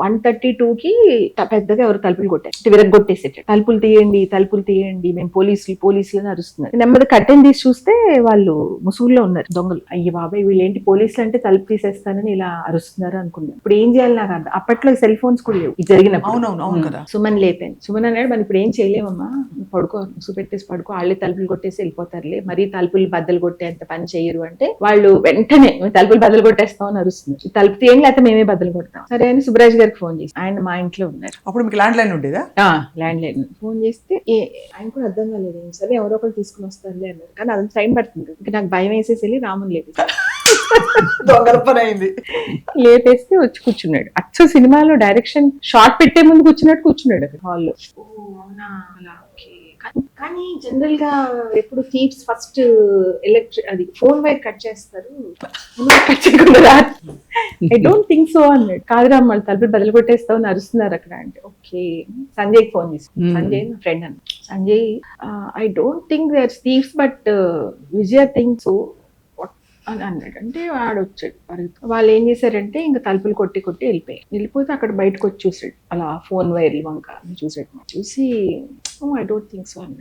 1:32కి పెద్దగా ఎవరు తలుపులు కొట్టారు, విరగొట్టేసేట, తలుపులు తీయండి మేము పోలీసులు అని అరుస్తున్నారు. నెమ్మది కట్టెన్ తీసి చూస్తే వాళ్ళు ముసుగులో ఉన్నారు దొంగలు. అయ్యి బాబాయ్ వీళ్ళేంటి పోలీసులు అంటే తలుపు తీసేస్తానని ఇలా అరుస్తున్నారు అనుకున్నాను. ఇప్పుడు ఏం చేయాలి నాకు అర్థం. అప్పట్లో సెల్ ఫోన్స్ కూడా లేవు ఇది జరిగినప్పుడు. సుమన్ లేపాను. సుమన్ అన్నాడు మనం ఇప్పుడు ఏం చేయలేమమ్మా, పడుకో, ముసుగు పెట్టేసి పడుకో, వాళ్ళే తలుపులు కొట్టేసి వెళ్ళిపోతారులే, మరీ తలుపులు బద్దలు కొట్టేంత పని చేయరు అంటే వాళ్ళు వెంటనే తలుపులు బద్దలు కొట్టేస్తాం అని అరుస్తున్నారు. తలుపు తీయండి లేకపోతే మేమే బద్దలు కొడతాం. సరే అని సుబ్బరాజ్ గారికి ఫోన్ చేసి, ఆయన మా ఇంట్లో ఉన్నారు. అప్పుడు మీకు ల్యాండ్ లైన్ ఉండేదా? ల్యాండ్ లైన్ ఫోన్ చేస్తే ఆయన కూడా అర్థం కాలేదు. సరే ఎవరో ఒకరు తీసుకుని వస్తారులే అన్నారు. కానీ అది టైం పడుతుంది. ఇంకా నాకు భయం వేసేసి వెళ్ళి రాముని లేపేస్తే వచ్చి కూర్చున్నాడు. అచ్చ సినిమాలో డైరెక్షన్ షార్ట్ పెట్టే ముందు కూర్చున్నాడు అక్కడ హాల్లో. అవునా అలా, ఓకే. కానీ జనరల్ గా ఎప్పుడు థీవ్స్ ఫస్ట్ అది ఫోన్ వైర్ కట్ చేస్తారు, కట్ చేయకుండా. ఐ డోంట్ థింక్ సో అన్నాడు. కాదురా మళ్ళీ తలుపులు బదులు కొట్టేస్తావు అని అరుస్తున్నారు అక్కడ అంటే. ఓకే, సంజయ్కి ఫోన్ చేసి, సంజయ్ నా ఫ్రెండ్ అన్న, Sanjay I don't think they are thieves but Vijaya think so అని అన్నాడు. అంటే వాడు వచ్చాడు పరిగెత్తు. వాళ్ళు ఏం చేశారంటే ఇంకా తలుపులు కొట్టి వెళ్ళిపోతే అక్కడ బయటకు వచ్చి చూసాడు, అలా ఫోన్ వైర్లు వంక చూసాడు. చూసి ఐ డోంట్ థింక్ సో అన్నాడు.